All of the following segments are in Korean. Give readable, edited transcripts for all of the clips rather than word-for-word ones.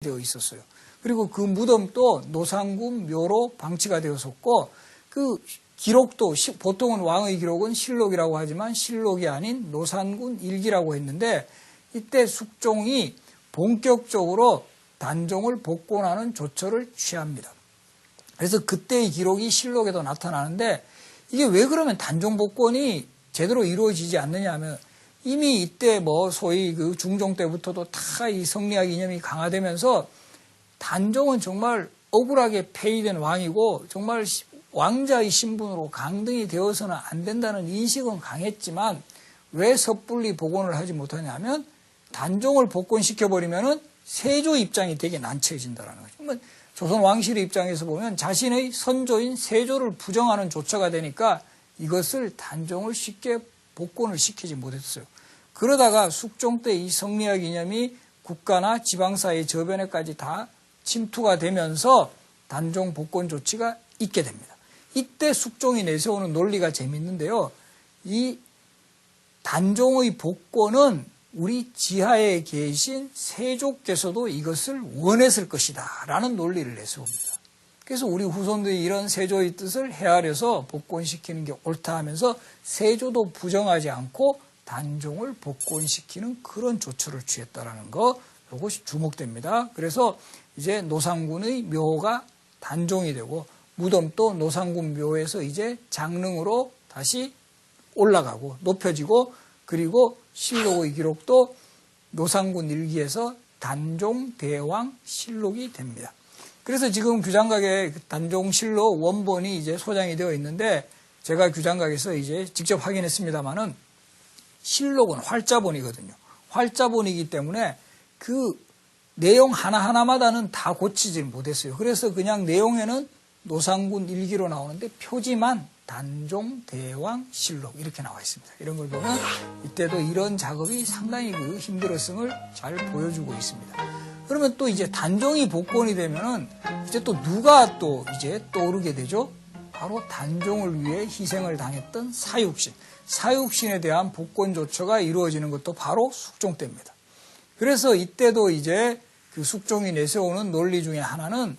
되어 있었어요. 그리고 그 무덤도 노상군 묘로 방치가 되었었고 그 기록도 보통은 왕의 기록은 실록이라고 하지만 실록이 아닌 노상군 일기라고 했는데 이때 숙종이 본격적으로 단종을 복권하는 조처를 취합니다. 그래서 그때의 기록이 실록에도 나타나는데 이게 왜 그러면 단종 복권이 제대로 이루어지지 않느냐 하면 이미 이때 뭐 소위 그 중종 때부터도 다 이 성리학 이념이 강화되면서 단종은 정말 억울하게 폐위된 왕이고 정말 왕자의 신분으로 강등이 되어서는 안 된다는 인식은 강했지만 왜 섣불리 복원을 하지 못하냐면 단종을 복권시켜버리면은 세조 입장이 되게 난처해진다는 거죠. 조선 왕실의 입장에서 보면 자신의 선조인 세조를 부정하는 조처가 되니까 이것을 단종을 쉽게 복권을 시키지 못했어요. 그러다가 숙종 때 이 성리학 이념이 국가나 지방사회 저변에까지 다 침투가 되면서 단종 복권 조치가 있게 됩니다. 이때 숙종이 내세우는 논리가 재밌는데요. 이 단종의 복권은 우리 지하에 계신 세조께서도 이것을 원했을 것이다 라는 논리를 내세웁니다. 그래서 우리 후손들이 이런 세조의 뜻을 헤아려서 복권시키는 게 옳다 하면서 세조도 부정하지 않고 단종을 복권시키는 그런 조처를 취했다라는 거, 이것이 주목됩니다. 그래서 이제 노상군의 묘가 단종이 되고 무덤도 노상군 묘에서 이제 장릉으로 다시 올라가고 높여지고 그리고 실록의 기록도 노상군 일기에서 단종 대왕 실록이 됩니다. 그래서 지금 규장각에 단종 실록 원본이 이제 소장이 되어 있는데 제가 규장각에서 이제 직접 확인했습니다만은 실록은 활자본이거든요. 활자본이기 때문에 그 내용 하나하나마다는 다 고치질 못했어요. 그래서 그냥 내용에는 노상군 일기로 나오는데 표지만 단종 대왕 실록 이렇게 나와 있습니다. 이런 걸 보면 이때도 이런 작업이 상당히 그 힘들었음을 잘 보여주고 있습니다. 그러면 또 이제 단종이 복권이 되면은 이제 또 누가 또 이제 떠오르게 되죠? 바로 단종을 위해 희생을 당했던 사육신. 사육신에 대한 복권 조처가 이루어지는 것도 바로 숙종 때입니다. 그래서 이때도 이제 그 숙종이 내세우는 논리 중에 하나는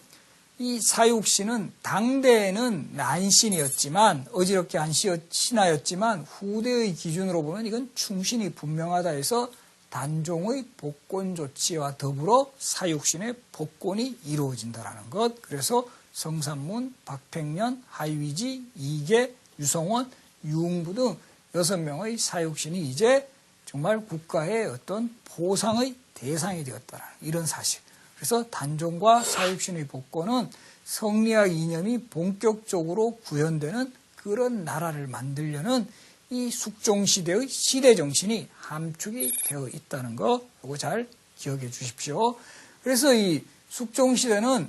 이 사육신은 당대에는 난신이었지만 어지럽게 한 신하였지만 후대의 기준으로 보면 이건 충신이 분명하다 해서 단종의 복권 조치와 더불어 사육신의 복권이 이루어진다는 것. 그래서 성산문, 박팽년, 하위지, 이계, 유성원, 유흥부 등 6명의 사육신이 이제 정말 국가의 어떤 보상의 대상이 되었다는 이런 사실. 그래서 단종과 사육신의 복권은 성리학 이념이 본격적으로 구현되는 그런 나라를 만들려는 이 숙종시대의 시대정신이 함축이 되어 있다는 거, 이거 잘 기억해 주십시오. 그래서 이 숙종시대는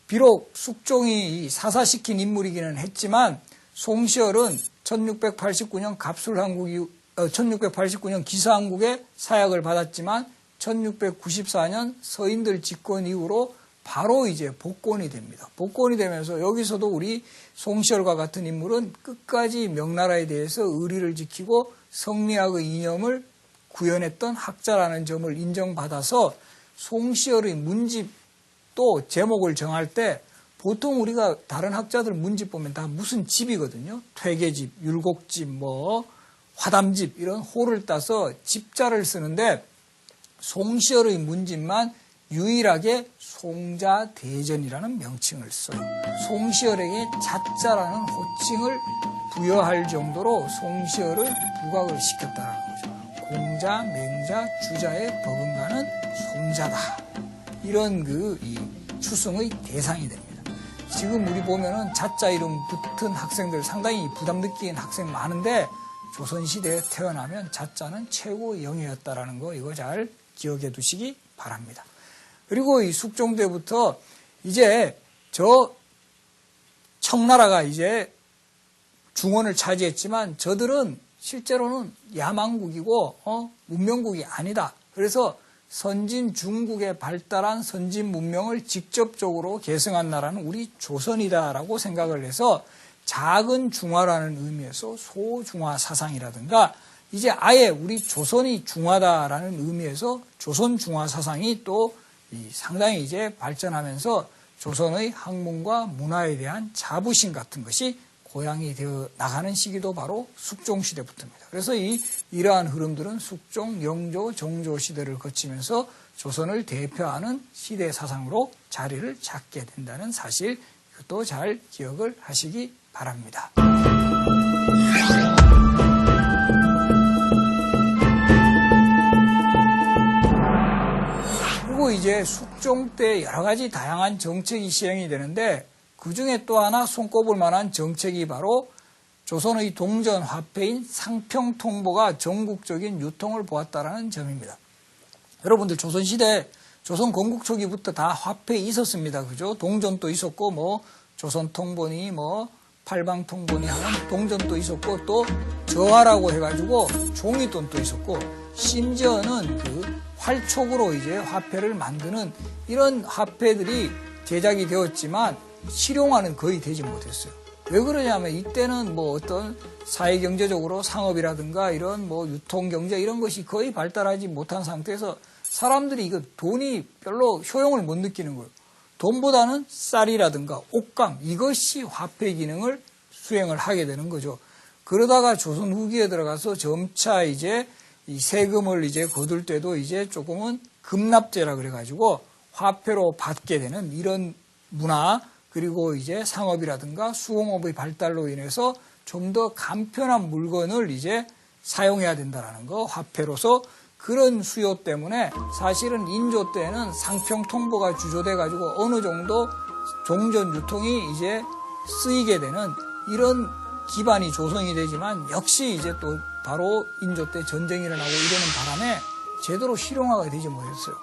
비록 숙종이 사사시킨 인물이기는 했지만 송시열은 1689년 갑술한국이 1689년 기사한국에 사약을 받았지만 1694년 서인들 집권 이후로 바로 이제 복권이 됩니다. 복권이 되면서 여기서도 우리 송시열과 같은 인물은 끝까지 명나라에 대해서 의리를 지키고 성리학의 이념을 구현했던 학자라는 점을 인정받아서 송시열의 문집도 제목을 정할 때 보통 우리가 다른 학자들 문집 보면 다 무슨 집이거든요. 퇴계집, 율곡집, 뭐 화담집 이런 호를 따서 집자를 쓰는데 송시열의 문집만 유일하게 송자대전이라는 명칭을 써요. 송시열에게 자자라는 호칭을 부여할 정도로 송시열을 부각을 시켰다는 거죠. 공자, 맹자, 주자의 버금가는 송자다. 이런 이 추승의 대상이 됩니다. 지금 우리 보면은 자자 이름 붙은 학생들 상당히 부담 느끼는 학생 많은데 조선시대에 태어나면 자자는 최고 영예였다라는 거 이거 잘 기억해 두시기 바랍니다. 그리고 이 숙종 때부터 이제 저 청나라가 이제 중원을 차지했지만 저들은 실제로는 야만국이고 문명국이 아니다. 그래서 선진 중국에 발달한 선진 문명을 직접적으로 계승한 나라는 우리 조선이다라고 생각을 해서 작은 중화라는 의미에서 소중화 사상이라든가 이제 아예 우리 조선이 중화다라는 의미에서 조선 중화 사상이 또 상당히 이제 발전하면서 조선의 학문과 문화에 대한 자부심 같은 것이 고양이 되어 나가는 시기도 바로 숙종 시대부터입니다. 그래서 이러한 흐름들은 숙종, 영조, 정조 시대를 거치면서 조선을 대표하는 시대 사상으로 자리를 잡게 된다는 사실, 이것도 잘 기억을 하시기 바랍니다. 그리고 이제 숙종 때 여러 가지 다양한 정책이 시행이 되는데 그 중에 또 하나 손꼽을 만한 정책이 바로 조선의 동전 화폐인 상평통보가 전국적인 유통을 보았다라는 점입니다. 여러분들 조선시대, 조선 건국 초기부터 다 화폐 있었습니다. 그죠? 동전도 있었고, 조선통보니, 팔방통보니 하는 동전도 있었고, 또 저하라고 해가지고 종이돈도 있었고, 심지어는 그 활촉으로 이제 화폐를 만드는 이런 화폐들이 제작이 되었지만 실용화는 거의 되지 못했어요. 왜 그러냐면 이때는 어떤 사회경제적으로 상업이라든가 이런 유통경제 이런 것이 거의 발달하지 못한 상태에서 사람들이 이거 돈이 별로 효용을 못 느끼는 거예요. 돈보다는 쌀이라든가 옷감 이것이 화폐 기능을 수행을 하게 되는 거죠. 그러다가 조선 후기에 들어가서 점차 이제 이 세금을 이제 거둘 때도 이제 조금은 급납제라 그래가지고 화폐로 받게 되는 이런 문화, 그리고 이제 상업이라든가 수공업의 발달로 인해서 좀 더 간편한 물건을 이제 사용해야 된다는 거, 화폐로서. 그런 수요 때문에 사실은 인조 때는 상평통보가 주조돼가지고 어느 정도 종전 유통이 이제 쓰이게 되는 이런 기반이 조성이 되지만 역시 이제 또 바로 인조 때 전쟁이 일어나고 이러는 바람에 제대로 실용화가 되지 못했어요.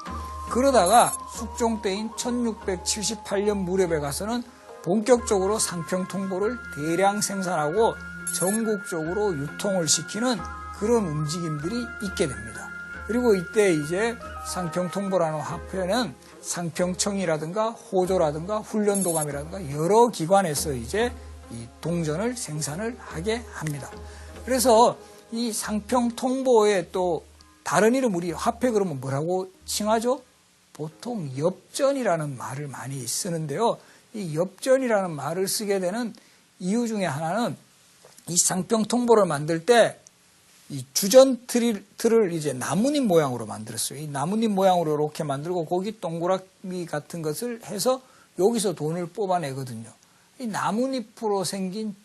그러다가 숙종 때인 1678년 무렵에 가서는 본격적으로 상평통보를 대량 생산하고 전국적으로 유통을 시키는 그런 움직임들이 있게 됩니다. 그리고 이때 이제 상평통보라는 화폐는 상평청이라든가 호조라든가 훈련도감이라든가 여러 기관에서 이제 이 동전을 생산을 하게 합니다. 그래서 이 상평통보의 또 다른 이름, 우리 화폐 그러면 뭐라고 칭하죠? 보통 엽전이라는 말을 많이 쓰는데요. 이 엽전이라는 말을 쓰게 되는 이유 중에 하나는 이 상평통보를 만들 때 이 주전 틀을 이제 나뭇잎 모양으로 만들었어요. 이 나뭇잎 모양으로 이렇게 만들고 거기 동그라미 같은 것을 해서 여기서 돈을 뽑아내거든요. 이 나뭇잎으로 생긴